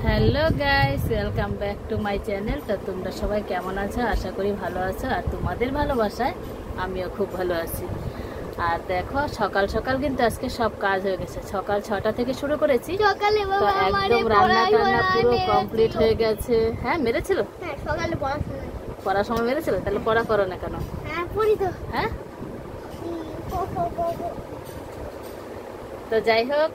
Hello guys, welcome back to my channel. তো তোমরা সবাই কেমন আছো? আশা করি ভালো আছো, আর তোমাদের ভালোবাসায় আমিও খুব ভালো আছি। আর দেখো, সকাল সকাল কিন্তু আজকে সব কাজ হয়ে গেছে। সকাল 6টা থেকে শুরু করেছি, তো একদম রান্না টান্না পুরো কমপ্লিট হয়ে গেছে। হ্যাঁ, মেরেছিল? হ্যাঁ, সকালে পড়ার সময় মেরেছিল? তাহলে পড়া করো না কেন? হ্যাঁ, পড়ি তো। হ্যাঁ, তো যাই হোক,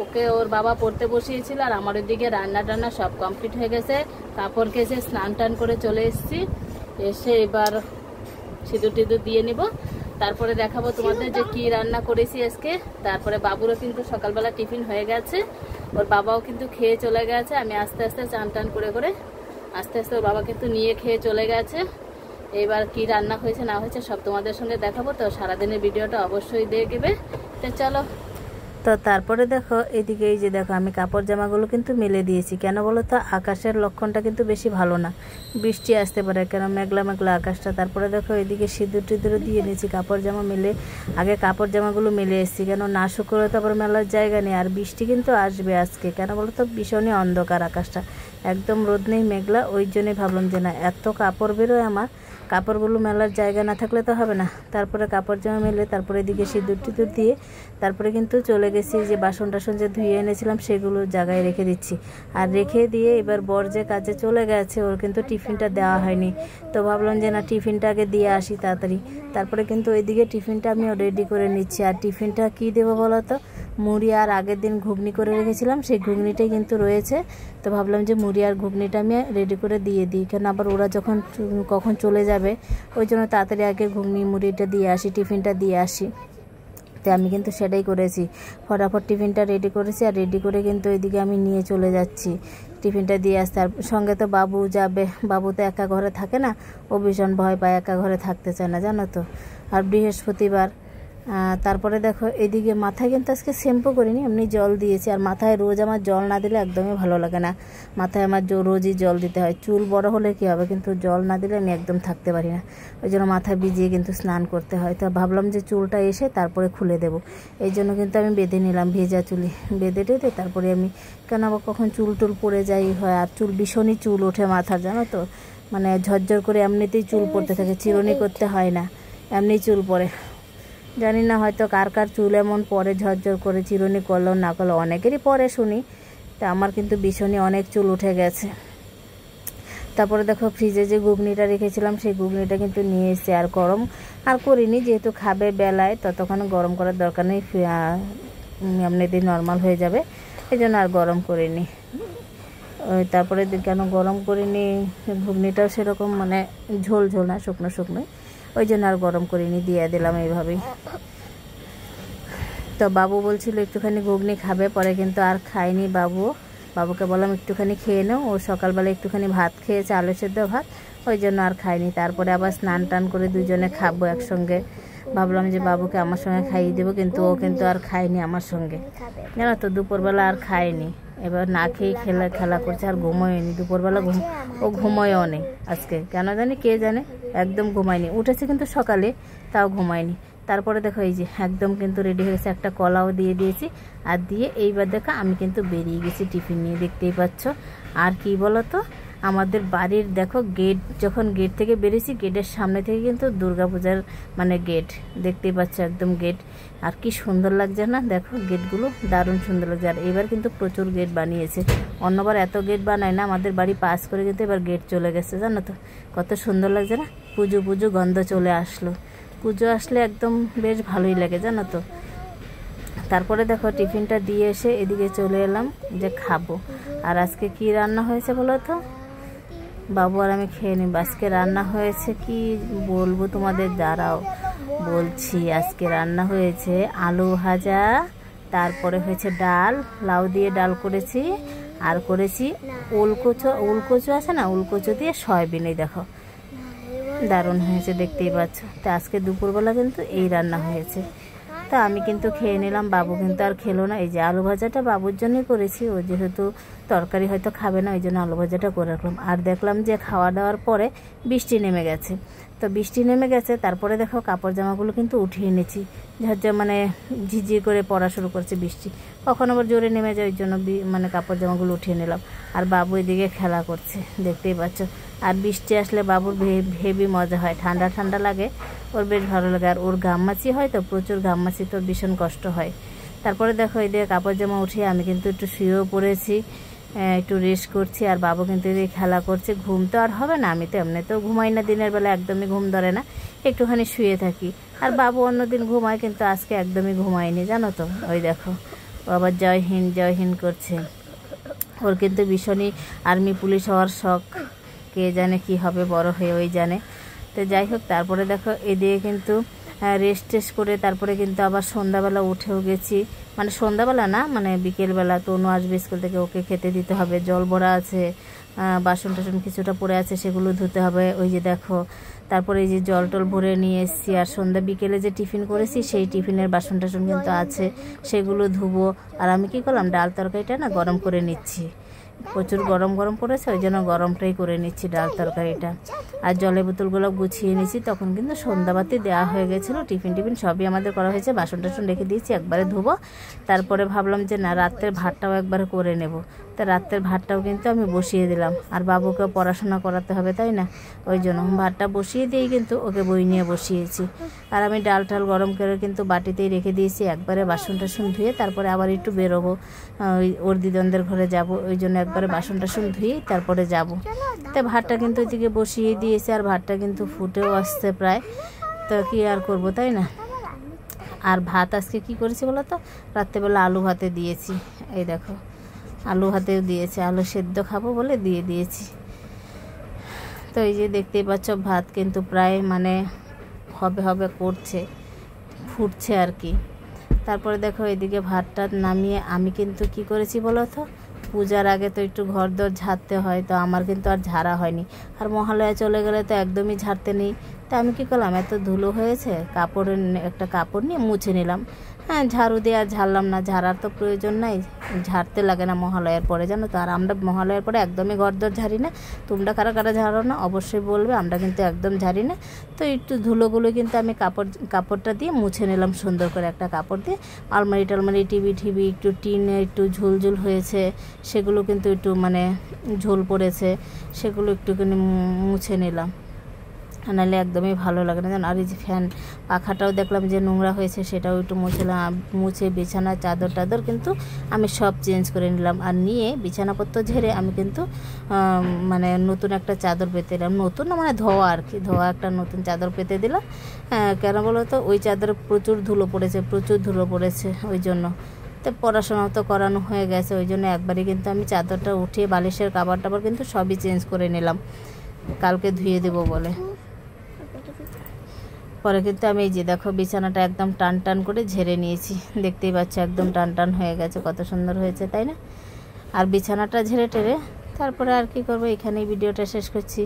ওকে ওর বাবা পড়তে বসিয়েছিল, আর আমার ওইদিকে রান্না টান্না সব কমপ্লিট হয়ে গেছে। কাপড় কেচে স্নান টান করে চলে এসেছি। এসে এবার সিঁদুর টিঁদুর দিয়ে নিব, তারপরে দেখাবো তোমাদের যে কি রান্না করেছি আজকে। তারপরে বাবুরও কিন্তু সকালবেলা টিফিন হয়ে গেছে, ওর বাবাও কিন্তু খেয়ে চলে গেছে। আমি আস্তে আস্তে চান টান করে আস্তে আস্তে ওর বাবা কিন্তু নিয়ে খেয়ে চলে গেছে। এবার কি রান্না হয়েছে না হয়েছে সব তোমাদের সঙ্গে দেখাবো, তো সারাদিনের ভিডিওটা অবশ্যই দেখবে। তো চলো। তো তারপরে দেখো, এদিকে এই যে দেখো, আমি কাপড় জামাগুলো কিন্তু মেলে দিয়েছি। কেন বলো তো, আকাশের লক্ষণটা কিন্তু বেশি ভালো না, বৃষ্টি আসতে পারে, কেন মেঘলা মেঘলা আকাশটা। তারপরে দেখো, এদিকে সিঁদুর টিঁদুরও দিয়ে নিয়েছি। কাপড় জামা মেলে আগে কাপড় জামাগুলো মেলে এসেছি, কেন না শুকোলে তো আবার মেলার জায়গা নেই। আর বৃষ্টি কিন্তু আসবে আজকে, কেন বলো তো, ভীষণই অন্ধকার আকাশটা, একদম রোদ নেই, মেঘলা। ওই জন্যই ভাবলাম যে না, এত কাপড় বেরোয় আমার, কাপড়গুলো মেলার জায়গা না থাকলে তো হবে না। তারপরে কাপড় জামা মেলে তারপরে এদিকে সিঁদুর টিঁদুর দিয়ে তারপরে কিন্তু চলে গেছি। যে বাসন টাসন যে ধুয়ে এনেছিলাম সেগুলো জায়গায় রেখে দিচ্ছি। আর রেখে দিয়ে এবার বর যে কাজে চলে গেছে, ওর কিন্তু টিফিনটা দেওয়া হয়নি। তো ভাবলাম যে না, টিফিনটা আগে দিয়ে আসি তাড়াতাড়ি। তারপরে কিন্তু ওইদিকে টিফিনটা আমি রেডি করে নিচ্ছি। আর টিফিনটা কি দেবো বলো তো, মুড়ি আর আগের দিন ঘুগনি করে রেখেছিলাম, সেই ঘুগনিটাই কিন্তু রয়েছে। তো ভাবলাম যে মুড়ি আর ঘুগনিটা আমি রেডি করে দিয়ে দিই, কেন আবার ওরা যখন কখন চলে যাবে, ওই জন্য তাড়াতাড়ি আগে ঘুগনি মুড়িটা দিয়ে আসি, টিফিনটা দিয়ে আসি। তো আমি কিন্তু সেটাই করেছি, ফটাফট টিফিনটা রেডি করেছি। আর রেডি করে কিন্তু ওইদিকে আমি নিয়ে চলে যাচ্ছি টিফিনটা দিয়ে আসতে। আর সঙ্গে তো বাবু যাবে, বাবু তো একা ঘরে থাকে না, ও ভীষণ ভয় পায়, একা ঘরে থাকতে চায় না জানো তো। আর বৃহস্পতিবার। তারপরে দেখো, এদিকে মাথায় কিন্তু আজকে শ্যাম্পু করিনি, এমনি জল দিয়েছি। আর মাথায় রোজ আমার জল না দিলে একদমই ভালো লাগে না, মাথায় আমার রোজই জল দিতে হয়। চুল বড় হলে কী হবে, কিন্তু জল না দিলে আমি একদম থাকতে পারি না, ওই জন্য মাথা ভিজিয়ে কিন্তু স্নান করতে হয়। তো ভাবলাম যে চুলটা এসে তারপরে খুলে দেব, এই জন্য কিন্তু আমি বেঁধে নিলাম, ভেজা চুলি বেঁধে টেঁধে তারপরে আমি, কেন আবার কখন চুল টুল পড়ে যাই হয়। আর চুল ভীষণই চুল ওঠে মাথার, জানো তো, মানে ঝরঝর করে এমনিতেই চুল পড়তে থাকে, চিরুনি করতে হয় না, এমনি চুল পড়ে। জানি না হয়তো কার কার চুল এমন পরে ঝরঝর করে, চিরুনি করলেও না করলেও অনেকেরই পরে শুনি, তা আমার কিন্তু ভীষণই অনেক চুল উঠে গেছে। তারপরে দেখো, ফ্রিজে যে ঘুগনিটা রেখেছিলাম সেই ঘুগনিটা কিন্তু নিয়ে এসে আর গরম আর করিনি, যেহেতু খাবে বেলায়, ততক্ষণ গরম করার দরকার নেই, এমনিতেই নর্মাল হয়ে যাবে, এই জন্য আর গরম করিনি। তারপরে কেন গরম করিনি, ঘুগনিটাও সেরকম মানে ঝোল ঝোল না, শুকনো শুকনো, ওই জন্য আর গরম করিনি, দিয়ে দিলাম এইভাবেই। তো বাবু বলছিল একটুখানি ঘুগনি খাবে, পরে কিন্তু আর খায়নি বাবুকে বললাম একটুখানি খেয়ে নাও, ও সকালবেলা একটুখানি ভাত খেয়েছে, আলু সেদ্ধ ভাত, ওই জন্য আর খায়নি। তারপরে আবার স্নান টান করে দুজনে খাবো একসঙ্গে, ভাবলাম যে বাবুকে আমার সঙ্গে খাইয়ে দেবো, কিন্তু ও কিন্তু আর খায়নি আমার সঙ্গে, জানো তো, দুপুরবেলা আর খায়নি। এবার না খেয়ে খেলা করছে, আর ঘুমোয়নি দুপুরবেলা, ও ঘুমোয়ও নেই আজকে, কেন জানি, কে জানে, একদম ঘুমায়নি। উঠেছে কিন্তু সকালে, তাও ঘুমায়নি। তারপরে দেখো, এই যে একদম কিন্তু রেডি হয়ে গেছে, একটা কলাও দিয়ে দিয়েছি। আর দিয়ে এইবার দেখো আমি কিন্তু বেরিয়ে গেছি টিফিন নিয়ে, দেখতেই পাচ্ছ। আর কি বলো তো, আমাদের বাড়ির দেখো গেট, যখন গেট থেকে বেরিয়েছি, গেটের সামনে থেকে কিন্তু দুর্গাপূজার মানে গেট দেখতেই পাচ্ছ, একদম গেট। আর কি সুন্দর লাগছে না, দেখো গেটগুলো দারুণ সুন্দর লাগছে। আর এবার কিন্তু প্রচুর গেট বানিয়েছে, অন্যবার এত গেট বানায় না, আমাদের বাড়ি পাস করে কিন্তু এবার গেট চলে গেছে, জানো তো, কত সুন্দর লাগছে না। পুজো গন্ধ চলে আসলো, পুজো আসলে একদম বেশ ভালোই লাগে, জানো তো। তারপরে দেখো, টিফিনটা দিয়ে এসে এদিকে চলে এলাম যে খাবো। আর আজকে কি রান্না হয়েছে বলো তো, বাবু আর আমি খেয়ে নিই। আজকে রান্না হয়েছে কি বলবো তোমাদের, দাঁড়াও বলছি। আজকে রান্না হয়েছে আলু ভাজা, তারপরে হয়েছে ডাল, লাউ দিয়ে ডাল করেছি, আর করেছি উলকচু আছে না, উলকচু দিয়ে সয়াবিন, এই দেখো দারুণ হয়েছে, দেখতেই পাচ্ছ। তো আজকে দুপুরবেলা কিন্তু এই রান্না হয়েছে। তা আমি কিন্তু খেয়ে নিলাম, বাবু কিন্তু আর খেলো না। এই যে আলু ভাজাটা বাবুর জন্যই করেছি, ও যেহেতু তরকারি হয়তো খাবে না, ওই জন্য আলু ভাজাটা করে রাখলাম। আর দেখলাম যে খাওয়া দাওয়ার পরে বৃষ্টি নেমে গেছে, তো বৃষ্টি নেমে গেছে, তারপরে দেখো কাপড় জামাগুলো কিন্তু উঠিয়ে এনেছি, ঝরঝর মানে ঝিঝির করে পড়া শুরু করছে বৃষ্টি, কখন আবার জোরে নেমে যায়, ওই জন্য মানে কাপড় জামাগুলো উঠিয়ে নিলাম। আর বাবু এদিকে খেলা করছে, দেখতেই পাচ্ছ। আর বৃষ্টি আসলে বাবুর হেভি মজা হয়, ঠান্ডা ঠান্ডা লাগে, ওর বেশ ভালো লাগে। আর ওর ঘামমাছি হয় তো, প্রচুর ঘামমাছি, তো ভীষণ কষ্ট হয়। তারপরে দেখো এদিকে কাপড় জামা উঠিয়ে আমি কিন্তু একটু শুয়েও পড়েছি, একটু রেস্ট করছি। আর বাবু কিন্তু এদিকে খেলা করছে। ঘুম তো আর হবে না, আমি তো এমনিতেও ঘুমাই না, দিনের বেলা একদমই ঘুম ধরে না, একটুখানি শুয়ে থাকি। আর বাবু অন্যদিন ঘুমায়, কিন্তু আজকে একদমই ঘুমায়নি, জানো তো। ওই দেখো ও আবার জয় হিন্দ জয় হিন্দ করছে। ওর কিন্তু ভীষণই আর্মি পুলিশ হওয়ার শখ, কে জানে কি হবে বড় হয়ে, ওই জানে। তো যাই হোক, তারপরে দেখো এদিকে কিন্তু রেস্ট টেস্ট করে তারপরে কিন্তু আবার সন্ধ্যাবেলা উঠেও গেছি, মানে সন্ধ্যাবেলা না, মানে বিকেলবেলা। তো অনু আসবে স্কুল থেকে, ওকে খেতে দিতে হবে, জল ভরা আছে, বাসন টাসন কিছুটা পড়ে আছে, সেগুলো ধুতে হবে। ওই যে দেখো, তারপরে এই যে জল টল ভরে নিয়ে এসেছি। আর সন্ধ্যা বিকেলে যে টিফিন করেছি, সেই টিফিনের বাসন টাসন কিন্তু আছে, সেগুলো ধুবো। আর আমি কি করলাম, ডাল তরকারিটা না গরম করে নিচ্ছি, প্রচুর গরম গরম পড়েছে, ওই জন্য গরমটাই করে নিচ্ছি ডাল তরকারিটা। আর জলের বোতলগুলো গুছিয়ে নিচ্ছি, তখন কিন্তু সন্ধ্যাবাতি দেওয়া হয়ে গেছিলো, টিফিন টিফিন সবই আমাদের করা হয়েছে, বাসন টাসন রেখে দিয়েছি, একবারে ধুবো। তারপরে ভাবলাম যে না, রাত্রের ভাতটাও একবারে করে নেব। তো রাত্রের ভাতটাও কিন্তু আমি বসিয়ে দিলাম, আর বাবুকেও পড়াশোনা করাতে হবে, তাই না, ওই জন্য ভাতটা বসিয়ে দিয়েই কিন্তু ওকে বই নিয়ে বসিয়েছি। আর আমি ডাল টাল গরম করে কিন্তু বাটিতেই রেখে দিয়েছি, একবারে বাসন টাসন ধুয়ে তারপরে আবার একটু বেরোবো, ওর দিদনদের ঘরে যাব, ওই জন্য একবারে বাসন টাসন ধুয়ে তারপরে যাব। তো ভাতটা কিন্তু ওইদিকে বসিয়ে দিয়েছে, আর ভাতটা কিন্তু ফুটেও আসছে প্রায়, তো কি আর করব, তাই না। আর ভাত আজকে কি করেছি বলো তো, রাত্রেবেলা আলু ভাতে দিয়েছি, এই দেখো আলু ভাতেও দিয়েছি, আলু সেদ্ধ খাবো বলে দিয়ে দিয়েছি। তো এই যে দেখতেই পাচ্ছ, ভাত কিন্তু প্রায় মানে হবে হবে করছে, ফুটছে আর কি। তারপরে দেখো এদিকে ভাতটা নামিয়ে আমি কিন্তু কি করেছি বলো তো, পূজার আগে তো একটু ঘর দর ঝাড়তে হয়, তো আমার কিন্তু আর ঝাড়া হয়নি। আর মহালয়া চলে গেলে তো একদমই ঝাড়তে নেই। তো আমি কী করলাম, এত ধুলো হয়েছে, একটা কাপড় নিয়ে মুছে নিলাম। হ্যাঁ, ঝাড়ু দিয়ে আর ঝাড়লাম না, ঝাড়ার তো প্রয়োজন নাই, ঝাড়তে লাগে না মহালয়ার পরে, জানো তো। আর আমরা মহালয়ার পরে একদমই ঘর দর ঝাড়ি না। তোমরা কারা কারা ঝাড়ো না অবশ্যই বলবে, আমরা কিন্তু একদম ঝাড়ি না। তো একটু ধুলোগুলো কিন্তু আমি কাপড়টা দিয়ে মুছে নিলাম, সুন্দর করে একটা কাপড় দিয়ে। আলমারি টালমারি, টিভি একটু টিনে একটু ঝুলঝুল হয়েছে, সেগুলো কিন্তু একটু মানে ঝোল পড়েছে, সেগুলো একটুখানি মুছে নিলাম, নাহলে একদমই ভালো লাগে না জানো। আর এই যে ফ্যান পাখাটাও দেখলাম যে নোংরা হয়েছে, সেটাও একটু মুছে বিছানার চাদর টাদর কিন্তু আমি সব চেঞ্জ করে নিলাম। আর নিয়ে বিছানাপত্র ঝেড়ে আমি কিন্তু মানে নতুন একটা চাদর পেতে দিলাম, নতুন না মানে ধোয়া আর কি, ধোয়া একটা নতুন চাদর পেতে দিলাম। কেন বলো তো, ওই চাদরে প্রচুর ধুলো পড়েছে, ওই জন্য। তো পড়াশোনাও তো করানো হয়ে গেছে, ওই জন্য একবারই কিন্তু আমি চাদরটা উঠিয়ে বালিশের কাপড় টাপড় কিন্তু সবই চেঞ্জ করে নিলাম, কালকে ধুয়ে দেবো বলে। পরে কিন্তু আমি এই যে দেখো বিছানাটা একদম টান টান করে ঝেড়ে নিয়েছি, দেখতেই পাচ্ছ একদম টান টান হয়ে গেছে, কত সুন্দর হয়েছে, তাই না। আর বিছানাটা ঝেড়ে টেরে তারপরে আর কি করবো, এখানেই ভিডিওটা শেষ করছি।